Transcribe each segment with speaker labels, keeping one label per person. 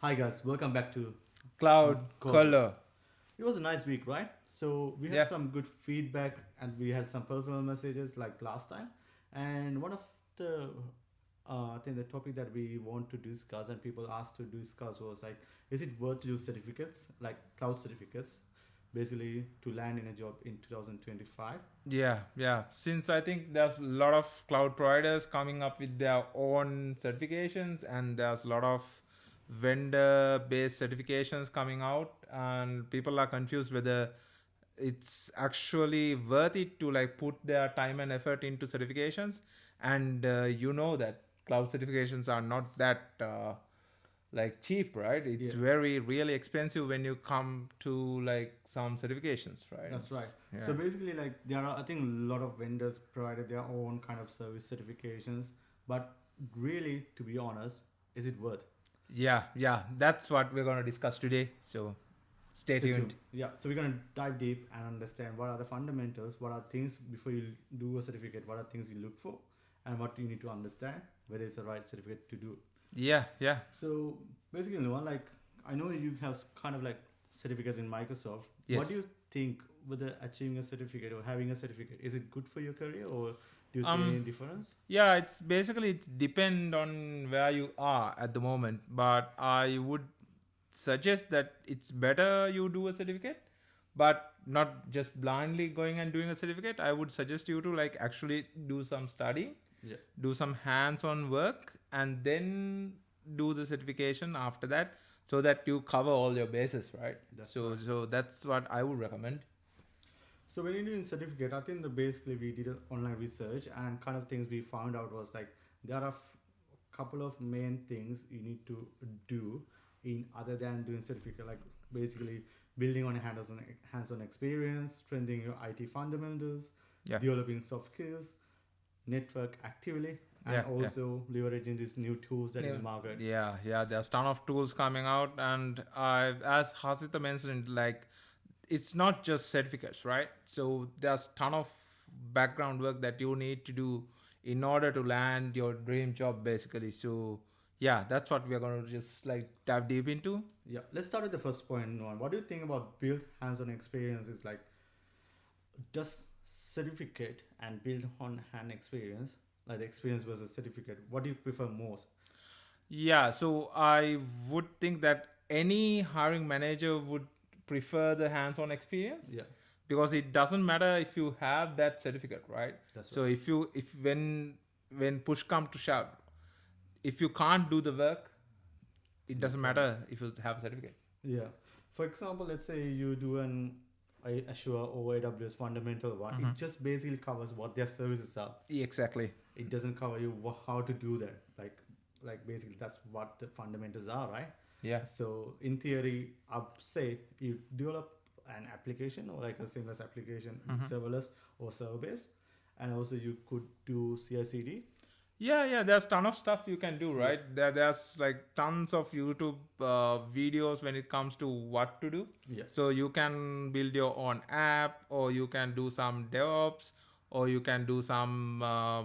Speaker 1: Hi guys, welcome back to
Speaker 2: Cloud
Speaker 1: Color.
Speaker 2: color.
Speaker 1: It was a nice week, right? So we had
Speaker 2: Yeah.
Speaker 1: some good feedback and we had some personal messages like last time. And one of the I think the topic that we want to discuss and people asked to discuss was like, is it worth to do certificates like cloud certificates, basically to land in a job in 2025?
Speaker 2: Yeah. Since I think there's a lot of cloud providers coming up with their own certifications, and there's a lot of vendor based certifications coming out, and people are confused whether it's actually worth it to like put their time and effort into certifications. And you know that cloud certifications are not that like cheap, right? It's
Speaker 1: Yeah,
Speaker 2: very really expensive when you come to like some certifications, right?
Speaker 1: that's right. So
Speaker 2: Yeah.
Speaker 1: basically, like there are, I think, a lot of vendors provided their own kind of service certifications, but really, to be honest, is it worth?
Speaker 2: Yeah, that's what we're going to discuss today. So stay
Speaker 1: Stay tuned.
Speaker 2: tuned.
Speaker 1: Yeah, so we're gonna dive deep and understand what are the fundamentals, what are things before you do a certificate, what are things you look for, and what you need to understand whether it's the right certificate to do.
Speaker 2: Yeah.
Speaker 1: So basically, Noah, like I know you have kind of like certificates in Microsoft. What do
Speaker 2: Yes.
Speaker 1: you think whether achieving a certificate or having a certificate is it good for your career or do you see any
Speaker 2: Um.
Speaker 1: difference?
Speaker 2: Yeah. It's basically it's depend on where you are at the moment, but I would suggest that it's better you do a certificate, but not just blindly going and doing a certificate. I would suggest you to like actually do some study,
Speaker 1: Yeah,
Speaker 2: do some hands-on work, and then do the certification after that, so that you cover all your bases, right?
Speaker 1: that's
Speaker 2: so
Speaker 1: right.
Speaker 2: so that's what I would recommend.
Speaker 1: So when you're doing certificate, I think the basically we did an online research and kind of things we found out was like there are couple of main things you need to do in other than doing certificate, like basically building on a hands-on experience, strengthening your IT fundamentals,
Speaker 2: Yeah.
Speaker 1: developing soft skills, network actively, and
Speaker 2: Yeah.
Speaker 1: also leveraging these new tools that in the
Speaker 2: No,
Speaker 1: market.
Speaker 2: yeah, there's ton of tools coming out, and as Hasita mentioned, like it's not just certificates, right? So there's ton of background work that you need to do in order to land your dream job, basically. So yeah, that's what we're gonna just like dive deep into.
Speaker 1: Yeah, let's start with the first point, Noan. What do you think about build hands-on experience? Is like does certificate and build on hand experience, like the experience versus certificate, what do you prefer most?
Speaker 2: Yeah, so I would think that any hiring manager would prefer the hands-on experience,
Speaker 1: Yeah,
Speaker 2: because it doesn't matter if you have that certificate, right?
Speaker 1: that's
Speaker 2: So
Speaker 1: right.
Speaker 2: if when push come to shove, if you can't do the work,
Speaker 1: It's
Speaker 2: it
Speaker 1: no
Speaker 2: doesn't
Speaker 1: point.
Speaker 2: matter if you have a certificate.
Speaker 1: Yeah. For example, let's say you do an Azure or AWS fundamental one.
Speaker 2: Mm-hmm.
Speaker 1: It just basically covers what their services are.
Speaker 2: Exactly.
Speaker 1: It doesn't cover you how to do that. Like basically that's what the fundamentals are, right?
Speaker 2: Yeah.
Speaker 1: So in theory, I'd say you develop an application or like a seamless application,
Speaker 2: Mm-hmm.
Speaker 1: serverless or server based, and also you could do CI/CD.
Speaker 2: Yeah. There's ton of stuff you can do,
Speaker 1: Yeah.
Speaker 2: right? There's like tons of YouTube videos when it comes to what to do.
Speaker 1: Yeah.
Speaker 2: So you can build your own app, or you can do some DevOps, or you can do some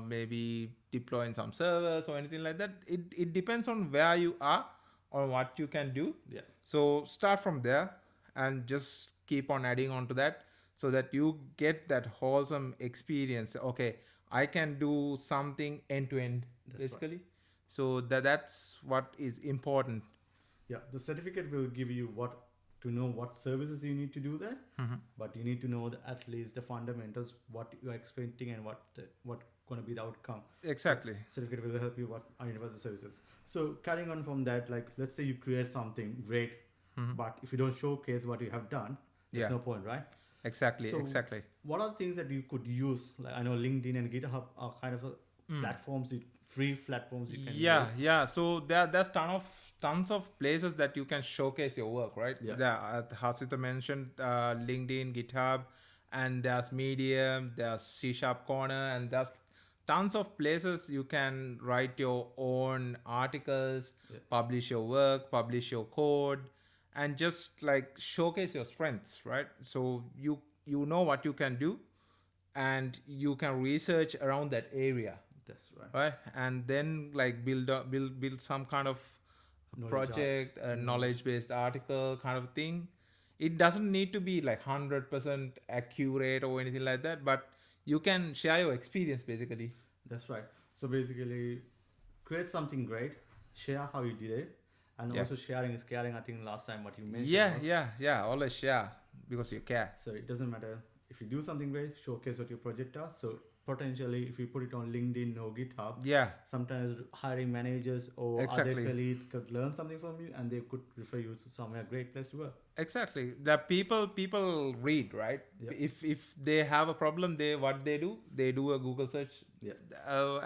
Speaker 2: maybe deploying some servers or anything like that. It depends on where you are or what you can do.
Speaker 1: Yeah.
Speaker 2: So start from there and just keep on adding on to that, so that you get that wholesome experience. Okay, I can do something end to end,
Speaker 1: That's right.
Speaker 2: basically. So that's what is important.
Speaker 1: Yeah, the certificate will give you what to know what services you need to do that,
Speaker 2: Mhm.
Speaker 1: but you need to know at least the fundamentals, what you are expecting and what going to be the outcome. So
Speaker 2: Exactly.
Speaker 1: certificate will help you what identify the services. So carrying on from that, like let's say you create something great,
Speaker 2: Mhm.
Speaker 1: but if you don't showcase what you have done, there's
Speaker 2: Yeah.
Speaker 1: no point, right?
Speaker 2: Exactly.
Speaker 1: So
Speaker 2: Exactly.
Speaker 1: what are things that you could use? Like I know LinkedIn and GitHub are kind of
Speaker 2: Mm.
Speaker 1: platforms, free platforms you can
Speaker 2: Yeah,
Speaker 1: use.
Speaker 2: yeah. So there's tons of places that you can showcase your work, right?
Speaker 1: Yeah,
Speaker 2: There, Hasita mentioned LinkedIn, GitHub, and there's Medium, there's C Sharp Corner, and there's tons of places you can write your own articles,
Speaker 1: yeah,
Speaker 2: publish your work, publish your code, and just like showcase your strengths, right? So you know what you can do, and you can research around that area,
Speaker 1: that's right.
Speaker 2: right? And then like build some kind of project, a knowledge-based article kind of thing. It doesn't need to be like 100% accurate or anything like that, but you can share your experience basically.
Speaker 1: That's right. So basically, create something great, share how you did it, and
Speaker 2: Yeah.
Speaker 1: also sharing is caring. I think last time what you mentioned
Speaker 2: Yeah,
Speaker 1: was.
Speaker 2: yeah. Always share because you care.
Speaker 1: So it doesn't matter if you do something great, showcase what your project does. So potentially, if you put it on LinkedIn or GitHub,
Speaker 2: Yeah,
Speaker 1: sometimes hiring managers or other
Speaker 2: exactly.
Speaker 1: colleagues could learn something from you, and they could refer you to somewhere great place to work.
Speaker 2: Exactly. The people read, right?
Speaker 1: Yep.
Speaker 2: If they have a problem, they do a Google search,
Speaker 1: Yeah.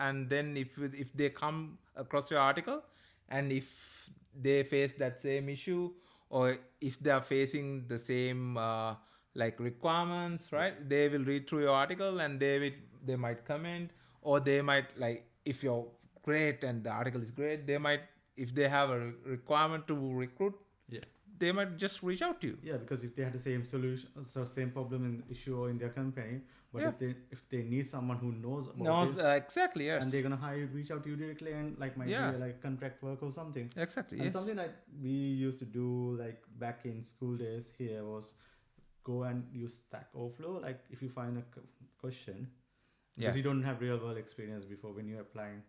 Speaker 2: and then if they come across your article, and if they face that same issue, or if they are facing the same like requirements,
Speaker 1: Yeah.
Speaker 2: right? They will read through your article, and they might comment, or they might, like, if you're great and the article is great, they might, if they have a requirement to recruit,
Speaker 1: Yeah.
Speaker 2: they might just reach out to you.
Speaker 1: Yeah, because if they had the same solution, so same problem in issue or in their company, but
Speaker 2: Yeah.
Speaker 1: if they need someone who knows about
Speaker 2: No,
Speaker 1: it,
Speaker 2: exactly, yes.
Speaker 1: and they're gonna hire you, reach out to you directly, and like might
Speaker 2: Yeah.
Speaker 1: be like contract work or something.
Speaker 2: Exactly,
Speaker 1: And
Speaker 2: yes.
Speaker 1: something like we used to do like back in school days here was go and use Stack Overflow. Like if you find a question, because
Speaker 2: Yeah.
Speaker 1: you don't have real world experience before when you're applying,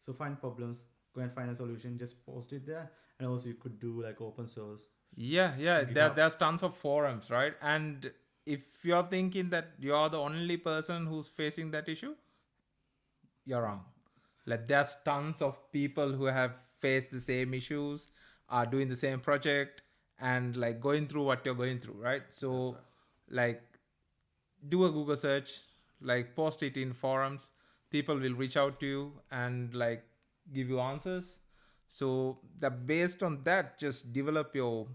Speaker 1: so find problems, go and find a solution, just post it there, and also you could do like open source.
Speaker 2: Yeah, yeah.
Speaker 1: GitHub.
Speaker 2: There's tons of forums, right? And if you're thinking that you're the only person who's facing that issue, you're wrong. Like, there's tons of people who have faced the same issues, are doing the same project, and like going through what you're going through, right? So,
Speaker 1: That's right.
Speaker 2: like, do a Google search, like post it in forums. People will reach out to you and like give you answers. So that based on that, just develop your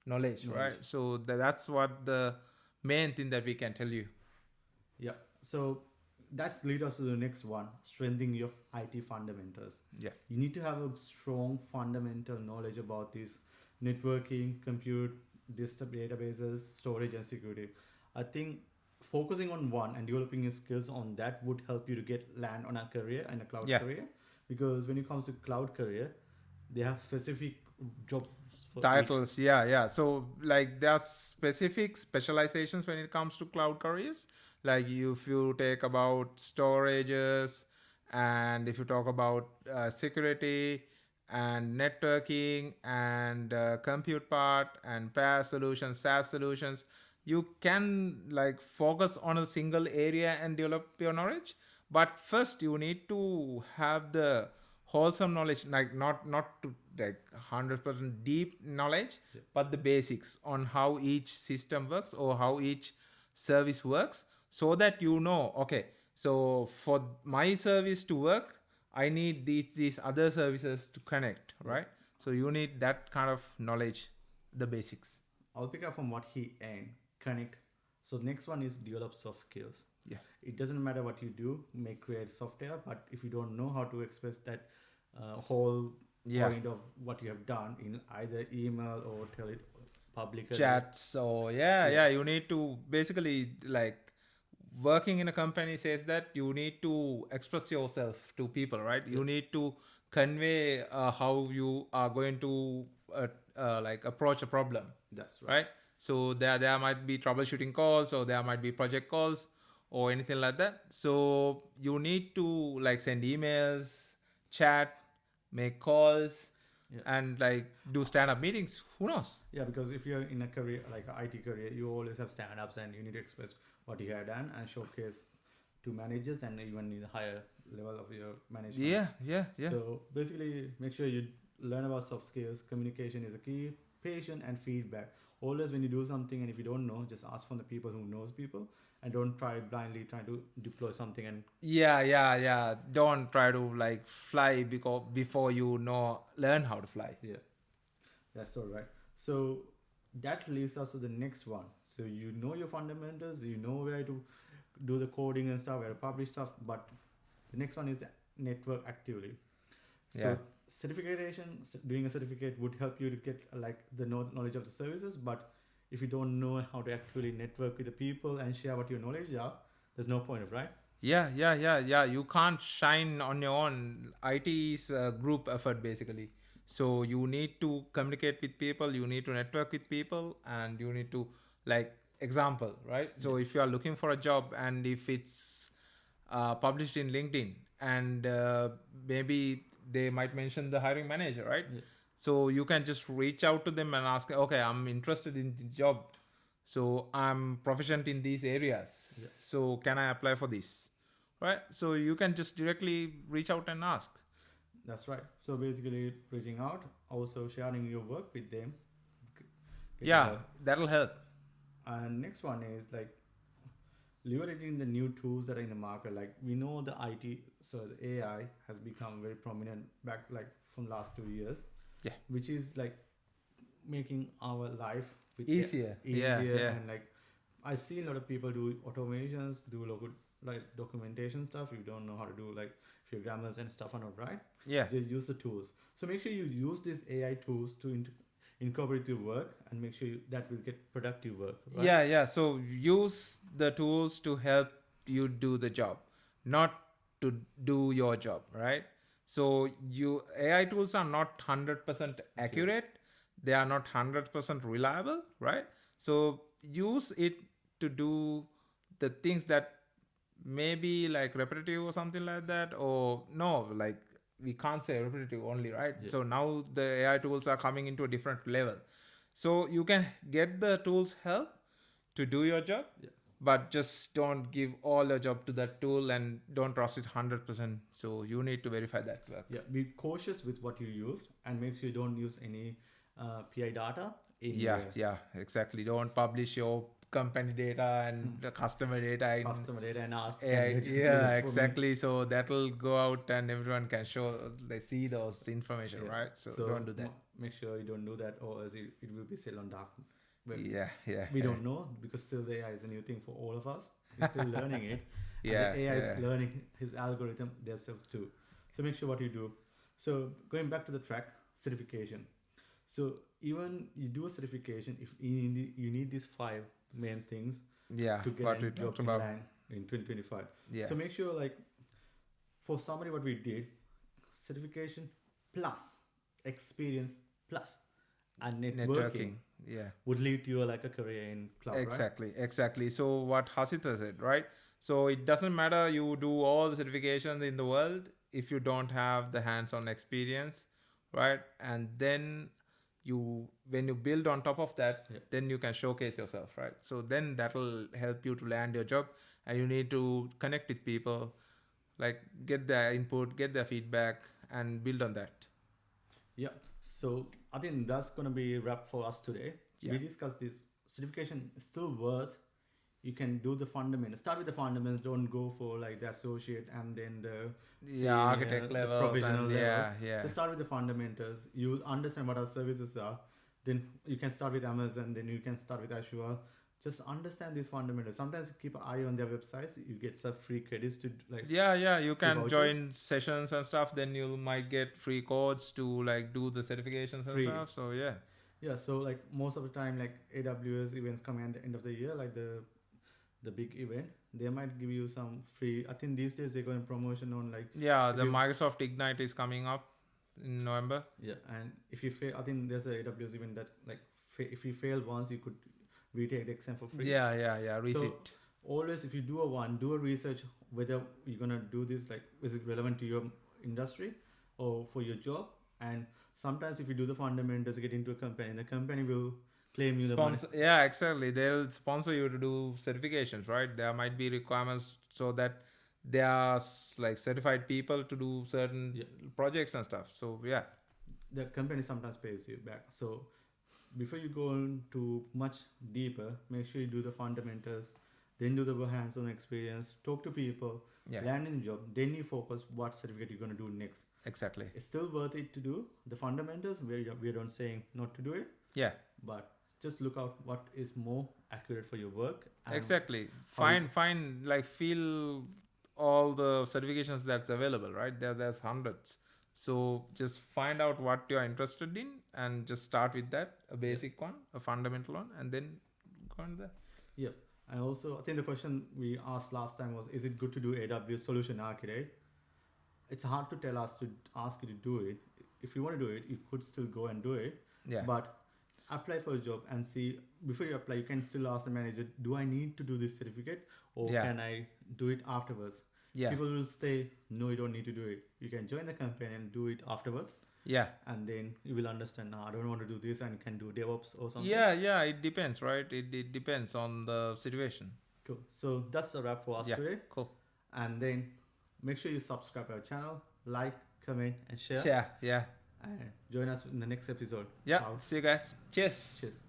Speaker 2: knowledge,
Speaker 1: Knowledge.
Speaker 2: right? So that's what the main thing that we can tell you.
Speaker 1: Yeah. So that's lead us to the next one: strengthening your IT fundamentals.
Speaker 2: Yeah.
Speaker 1: You need to have a strong fundamental knowledge about this networking, compute, databases, storage, and security. I think focusing on one and developing your skills on that would help you to get land on a career and a cloud
Speaker 2: Yeah.
Speaker 1: career. Because when it comes to cloud career, they have specific jobs for each.
Speaker 2: Titles, yeah. So like there are specific specializations when it comes to cloud careers. Like if you take about storages, and if you talk about security and networking and compute part and PaaS solutions, SaaS solutions, you can like focus on a single area and develop your knowledge. But first you need to have the wholesome knowledge, like not to like 100% deep knowledge,
Speaker 1: Yeah.
Speaker 2: but the basics on how each system works or how each service works, so that you know, okay, so for my service to work, I need these other services to connect, right? So you need that kind of knowledge, the basics.
Speaker 1: I'll pick up from what he aimed. Connect. So next one is develop soft skills.
Speaker 2: Yeah.
Speaker 1: It doesn't matter what you do, make create software, but if you don't know how to express that whole
Speaker 2: Yeah.
Speaker 1: point of what you have done in either email or tell it publicly.
Speaker 2: Chats. So yeah, you need to basically, like, working in a company says that you need to express yourself to people, right? You need to convey how you are going to like approach a problem,
Speaker 1: That's right.
Speaker 2: right? So there might be troubleshooting calls, or there might be project calls, or anything like that. So you need to like send emails, chat, make calls,
Speaker 1: Yeah.
Speaker 2: and like do stand-up meetings. Who knows?
Speaker 1: Yeah, because if you're in a career like an IT career, you always have stand-ups and you need to express what you have done and showcase to managers and even in the higher level of your management.
Speaker 2: Yeah.
Speaker 1: So basically, make sure you learn about soft skills. Communication is a key. Patience and feedback. Always, when you do something and if you don't know, just ask from the people who knows people, and don't try blindly trying to deploy something. And
Speaker 2: Yeah. Don't try to like fly because before you know learn how to fly.
Speaker 1: yeah, that's all right. So that leads us to the next one. So you know your fundamentals, you know where to do the coding and stuff, where to publish stuff, but the next one is network actively. So
Speaker 2: Yeah.
Speaker 1: certification, doing a certificate would help you to get like the knowledge of the services, but if you don't know how to actually network with the people and share what your knowledge are, there's no point of, right?
Speaker 2: Yeah. You can't shine on your own. IT is a group effort basically. So you need to communicate with people, you need to network with people, and you need to, like, example, right? So if you are looking for a job and if it's published in LinkedIn, and maybe they might mention the hiring manager, right?
Speaker 1: Yeah.
Speaker 2: So you can just reach out to them and ask, okay, I'm interested in the job, so I'm proficient in these areas,
Speaker 1: Yeah.
Speaker 2: so can I apply for this, right? So you can just directly reach out and ask.
Speaker 1: That's right. So basically, reaching out, also sharing your work with them, getting
Speaker 2: Yeah,
Speaker 1: help.
Speaker 2: that'll help.
Speaker 1: And next one is like leveraging the new tools that are in the market. Like we know the IT, so the AI has become very prominent back like from last 2 years.
Speaker 2: Yeah.
Speaker 1: Which is like making our life with
Speaker 2: Easier. Yeah,
Speaker 1: easier
Speaker 2: yeah.
Speaker 1: and like I see a lot of people do automations, do local like documentation stuff. You don't know how to do like if your grammars and stuff are not right.
Speaker 2: Yeah.
Speaker 1: Just use the tools. So make sure you use these AI tools to incorporate your work and make sure that will get productive work. Right?
Speaker 2: Yeah, yeah. So use the tools to help you do the job, not to do your job, right? So you AI tools are not 100% accurate. They are not 100% reliable, right? So use it to do the things that maybe like repetitive or something like that, or no, like we can't say repetitive only, right?
Speaker 1: Yeah.
Speaker 2: So now the AI tools are coming into a different level, so you can get the tools help to do your job.
Speaker 1: Yeah.
Speaker 2: But just don't give all your job to that tool and don't trust it 100%. So you need to verify that work.
Speaker 1: Yeah, be cautious with what you used and make sure you don't use any PI data
Speaker 2: Yeah,
Speaker 1: anywhere.
Speaker 2: yeah, exactly. Don't publish your company data and the customer data in
Speaker 1: Customer data and ask
Speaker 2: AI.
Speaker 1: can you just do
Speaker 2: Yeah,
Speaker 1: this for me?
Speaker 2: exactly. So that'll go out and everyone can show, they see those information,
Speaker 1: Yeah.
Speaker 2: right? So don't do that.
Speaker 1: Make sure you don't do that, or else it will be still on dark web.
Speaker 2: Yeah, yeah.
Speaker 1: We don't know because still the AI is a new thing for all of us. We're still learning it.
Speaker 2: Yeah,
Speaker 1: And the AI
Speaker 2: yeah.
Speaker 1: is learning his algorithm themselves too. So make sure what you do. So going back to the track certification. So even you do a certification, if you need these 5 main things
Speaker 2: Yeah,
Speaker 1: to get
Speaker 2: what
Speaker 1: a
Speaker 2: we
Speaker 1: job
Speaker 2: talked
Speaker 1: in
Speaker 2: about.
Speaker 1: line in 2025.
Speaker 2: Yeah.
Speaker 1: So make sure like for somebody what we did, certification plus experience plus and networking
Speaker 2: Yeah.
Speaker 1: would lead to like a career in cloud,
Speaker 2: Exactly, exactly. So what Hasita said, right? So it doesn't matter you do all the certifications in the world if you don't have the hands-on experience, right? And then when you build on top of that,
Speaker 1: Yeah.
Speaker 2: then you can showcase yourself, right? So then that'll help you to land your job, and you need to connect with people, like get their input, get their feedback, and build on that.
Speaker 1: Yeah. So I think that's gonna be a wrap for us today.
Speaker 2: Yeah.
Speaker 1: We discussed this certification is still worth. You can do the fundamentals. Start with the fundamentals. Don't go for like the associate and then the senior,
Speaker 2: Architect
Speaker 1: the
Speaker 2: levels,
Speaker 1: professional
Speaker 2: and
Speaker 1: level.
Speaker 2: yeah.
Speaker 1: Just start with the fundamentals. You understand what our services are. Then you can start with Amazon. Then you can start with Azure. Just understand these fundamentals. Sometimes keep an eye on their websites. You get some free credits to like.
Speaker 2: Yeah, you can
Speaker 1: vouchers.
Speaker 2: join sessions and stuff, then you might get free codes to like do the certifications and
Speaker 1: Free.
Speaker 2: stuff. So yeah.
Speaker 1: Yeah, so like most of the time, like AWS events coming at the end of the year, like the big event, they might give you some free. I think these days they're going promotion on like.
Speaker 2: Yeah, the
Speaker 1: you-
Speaker 2: Microsoft Ignite is coming up in November.
Speaker 1: Yeah, and if you fail, I think there's a AWS event that like if you fail once, you could retake the exam for free.
Speaker 2: Yeah, receipt.
Speaker 1: Always, if you do a research whether you're gonna do this, like is it relevant to your industry or for your job, and sometimes if you do the fundamentals, get into a company, the company will claim you the money.
Speaker 2: Yeah, exactly. They'll sponsor you to do certifications, right? There might be requirements so that there are like certified people to do certain projects and stuff. So yeah.
Speaker 1: The company sometimes pays you back. So before you go into much deeper, make sure you do the fundamentals, then do the hands-on experience, talk to people, land in a job, then you focus what certificate you're going to do next.
Speaker 2: Exactly.
Speaker 1: It's still worth it to do the fundamentals. We're not saying not to do it.
Speaker 2: Yeah.
Speaker 1: But just look out what is more accurate for your work.
Speaker 2: Exactly. Find like feel all the certifications that's available, right? There's hundreds. So just find out what you're interested in and just start with that, a basic one, a fundamental one, and then go on there.
Speaker 1: Yep. And also, I think the question we asked last time was, is it good to do AWS Solution Architect? It's hard to tell us to ask you to do it. if you want to do it, you could still go and do it.
Speaker 2: Yeah.
Speaker 1: But apply for a job and see, before you apply, you can still ask the manager, do I need to do this certificate, or
Speaker 2: Yeah.
Speaker 1: can I do it afterwards?
Speaker 2: Yeah.
Speaker 1: People will say, no, you don't need to do it. You can join the campaign and do it afterwards.
Speaker 2: Yeah.
Speaker 1: And then you will understand, no, I don't want to do this, and you can do DevOps or something.
Speaker 2: Yeah. It depends, right? It depends on the situation.
Speaker 1: Cool. So that's a wrap for us today.
Speaker 2: Cool.
Speaker 1: And then make sure you subscribe our channel, like, comment, and share.
Speaker 2: Yeah.
Speaker 1: And join us in the next episode.
Speaker 2: Yeah.
Speaker 1: Out.
Speaker 2: See you guys. Cheers.
Speaker 1: Cheers.